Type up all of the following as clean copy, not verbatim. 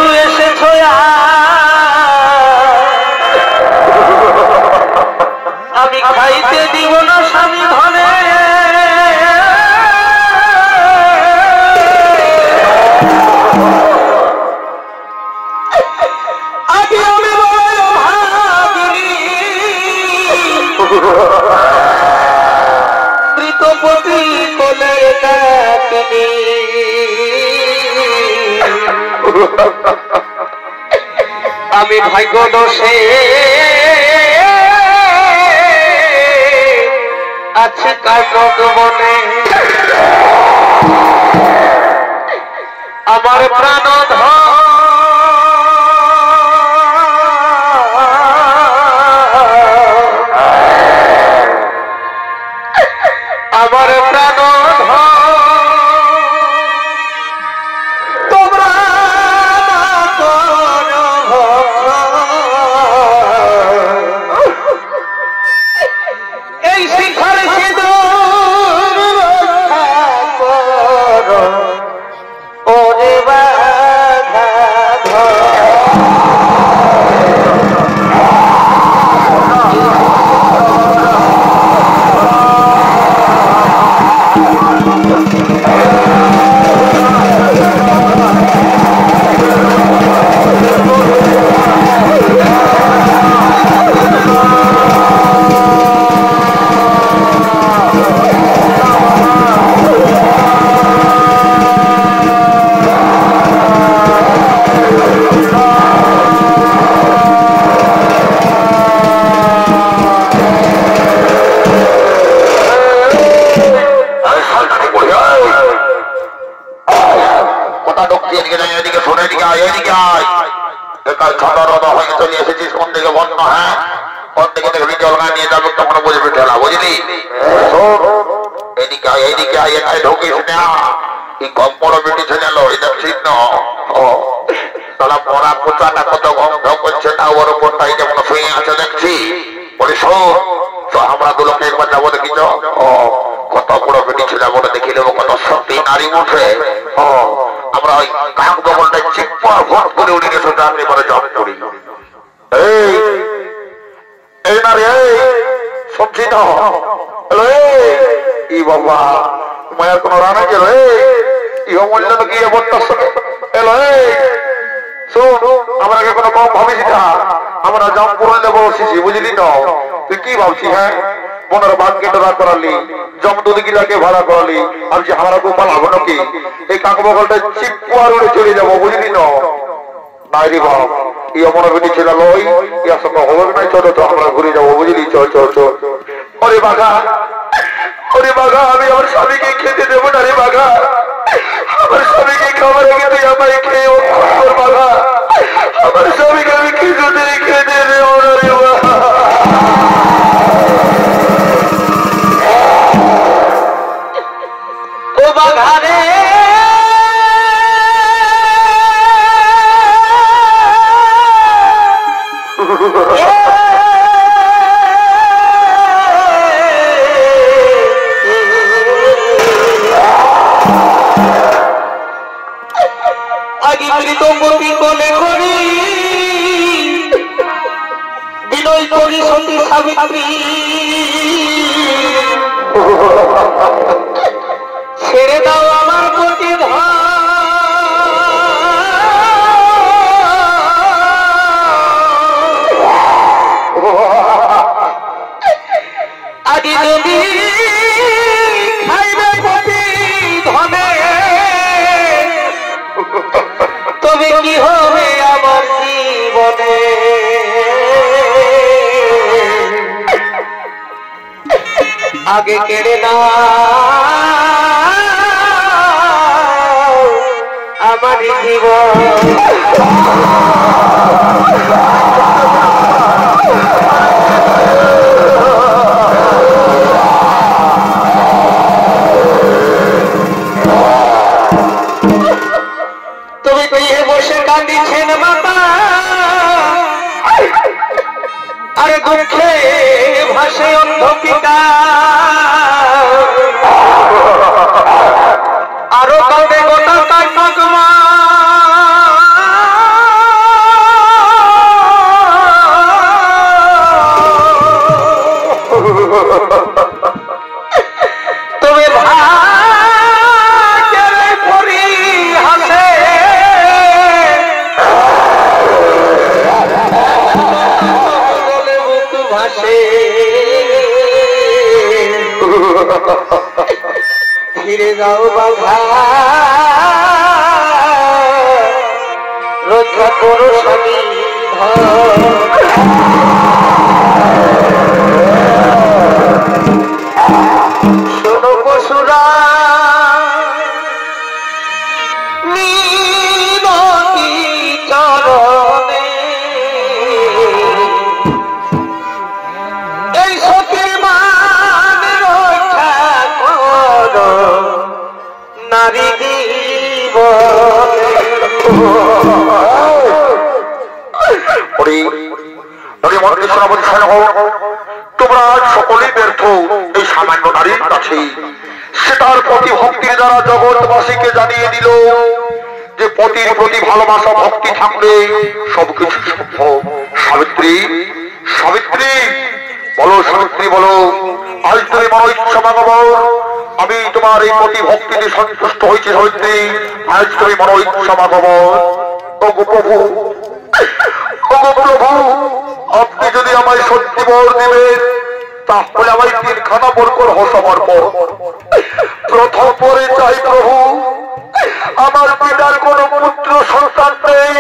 যেহেতু এসেছো আমি খাইতে দিব না স্বামী ধনে আগে আমি মৃতপতি কোলে কাকিনি আমি ভাগ্য দোষে আছে কানক বনে আমার প্রাণ আমার প্রাণ তোমরা এই শিখার ওরে বাধা আমরা দুলোকে একবার যাবো দেখিছ কত বড় বেটি ছিল বলে দেখি নেবো কত শক্তি নারী উঠে আমরা ওই কাক বগলটা চিপ্পা ভোট করে উড়ে গেছো চাকরি করে জব করি এই নারী সবজি না ই বাবা মায়ের কোন রানা গেল ইহমূল্য কি বর্তার সঙ্গে এলো শোন আমরা কোনো কম ভাবিস না আমরা জম পুরলে বসেছি বুঝলি না তুই কি ভাবছি হ্যাঁ বোনের বাঘকে ডরা করালি জম দুধ গিলাকে ভাড়া করালি ভাবছি আমরা খুব ভালো হবো নাকি এই কাক বগলটা চিপ্পুয়ার উড়ে চলে যাবো বুঝলি না নাই রে বাপ ই আমার বেটি ছিল লই ইয়ার সঙ্গে হবে নাই চলো তো আমরা ঘুরে যাবো বুঝলি চল চল চল ওরে বাঘা আমি আমার স্বামীকে খেতে দেবো না রে বাঘা আমার স্বামীকে খাবার আগে তুই আমায় খেয়ে বাঘা আমার স্বামীকে আমি কিছুতে খেতে দেবো না রে বাঘা ও বাঘা রে আগে মৃতপতি কোলে করি বিনয় করি সতী সাবিত্রী ছেড়ে দাও আমার প্রতি আগে যদি খাইবে প্রতি ধনে তবে কি হবে আমার জীবনে আগে কেড়ে না আমার জীবন তুমি পেয়ে বসে কাঁদিছেন মাতা আরে দুঃখে ভাসে অন্ধ পিতা আরো কাঁদে গোটা তার মা দিয়ে যাও বাধা রক্ষা করো স্বামী শোনো পশুরা মিনতি চরণে এই সতীর মান রক্ষা করো নারী তোমরা সকলেই ব্যর্থ এই সামান্য নারীর কাছে। সেটার প্রতি ভক্তির দ্বারা জগৎবাসীকে জানিয়ে দিল যে পতির প্রতি ভালোবাসা ভক্তি থাকলে সবকিছু সম্ভব। সাবিত্রী, সাবিত্রী বলো, সাবিত্রী বলো, আজ তুমি মনো ইচ্ছা মাগো, আমি তোমার এই প্রতি ভক্তিতে সন্তুষ্ট হয়েছি। সাবিত্রী, আজ তুমি মনো ইচ্ছা মাগো। ওগো প্রভু, ওগো প্রভু, আপনি যদি আমায় সত্যি বর দেবেন তাহলে আমায় তিনখানা বর করহ সমর্পণ। প্রথম পরে চাই প্রভু আমার পিতার কোন পুত্র সন্তান নেই,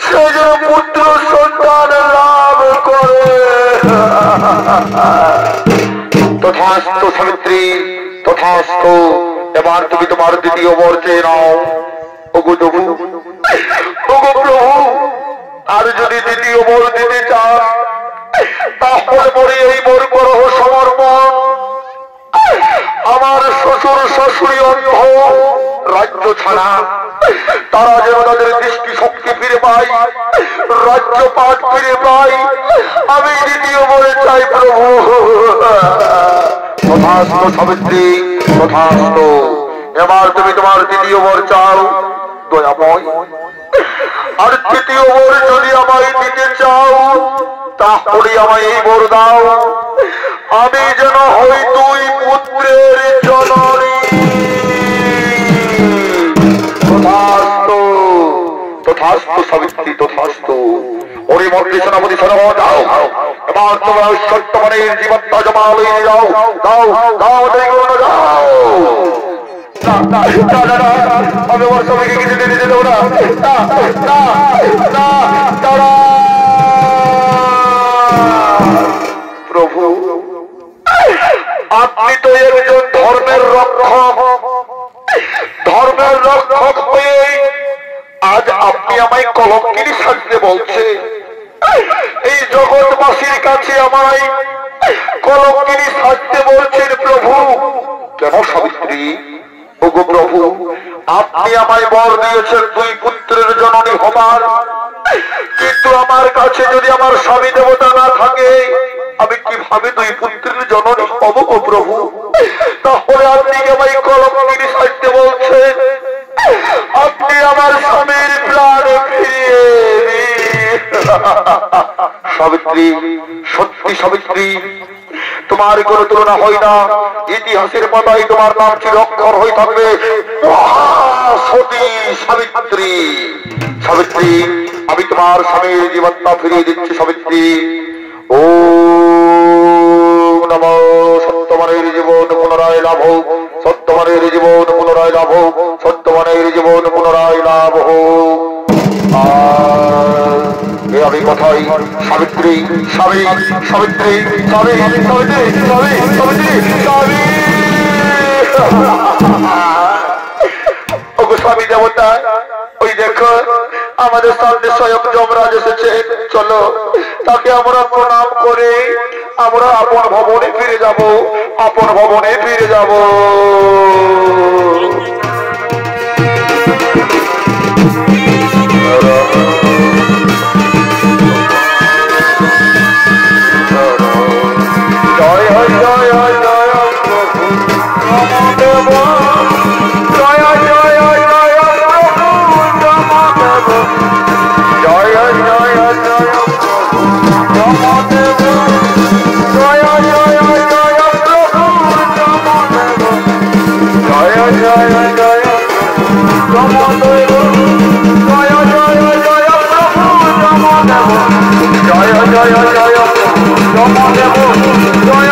সে যেন পুত্র সন্তান লাভ করে। তথাস্তু সাবিত্রী, তথাস্তু। এবার তুমি তোমার দ্বিতীয় বর চেয়ে নাও। ওগো প্রভু, ওগো প্রভু, আর যদি দ্বিতীয় বর দিতে চান তাহলে পরে এই বর করহ সমর্পণ। আমার শ্বশুর শাশুড়ি অন্ধ, রাজ্য ছাড়া, তারা যেন তাদের দৃষ্টি শক্তি ফিরে পায়, রাজ্য পাঠ ফিরে পায়, আমি দ্বিতীয় বরে চাই প্রভু। তথাস্তু সাবিত্রী, তথাস্তু। এবার তুমি তোমার দ্বিতীয় বর চাও দয়াময়। আর তৃতীয় বর যদি আমায় দিতে চাও তাহলে আমায় এই বর দাও, আমি যেন হই দুই পুত্রের জননী। তথাস্তু, তথাস্তু সাবিত্রী, তথাস্তু। ওরে মন্ত্রী সেনাপতি শোনো, যাও এবার তোমরা সত্যমানের জীবনটা জমা লইয়ে যাও। যাও যাও যাও। আমি ওর সবাইকে কিছু দিতে দেবো না। প্রভু, আপনি তো একজন ধর্মের রক্ষক, ধর্মের রক্ষক হয়ে আজ আপনি আমায় কলঙ্কিনী সাজতে বলছে। এই জগৎবাসীর কাছে আমায় কলঙ্কিনী সাজতে বলছেন প্রভু। কেন সাবিত্রী? ওগো প্রভু, আপনি আমায় বর দিয়েছেন দুই পুত্রের জননী হবার, কিন্তু আমার কাছে যদি আমার স্বামী দেবতা না থাকে আমি কিভাবে দুই পুত্রের জননী হব গো প্রভু? তাহলে আপনি আমায় কলঙ্কিনী সাজতে বলছেন। আপনি আমার স্বামীর প্রাণ ফিরিয়ে দিন। সাবিত্রী, সত্যি সাবিত্রী, তোমার কোন তুলনা হয় না। ইতিহাসের পাতায় তোমার নাম চিরক্ষর হয়ে থাকবে সতী সাবিত্রী। সাবিত্রী, আমি তোমার স্বামীর জীবনটা ফিরিয়ে দিচ্ছি। সাবিত্রী, ও নমঃ সত্যমানের জীবন পুনরায় লাভ হোক, সত্যমানের জীবন পুনরায় লাভ হোক, সত্যমানের জীবন পুনরায় লাভ হোক। আমি কথাই সাবিত্রী, স্বামী, সাবিত্রী, স্বামী, সাবিত্রী, স্বামী, সাবিত্রী, স্বামী। ওগো স্বামী দেবতা, ওই দেখো আমাদের সামনে স্বয়ং যমরাজ এসেছে। চলো তাকে আমরা প্রণাম করে আমরা আপন ভবনে ফিরে যাব, আপন ভবনে ফিরে যাব। জয় জয় জয় জয় প্রভু রামদেব, জয় জয় জয় প্রভু রামদেব, জয় জয় জয় প্রভু রামদেব, জয় জয় জয় প্রভু রামদেব, জয় জয় জয় রামদেব, জয় জয় জয় প্রভু রামদেব, জয় জয় জয় প্রভু রামদেব, জয়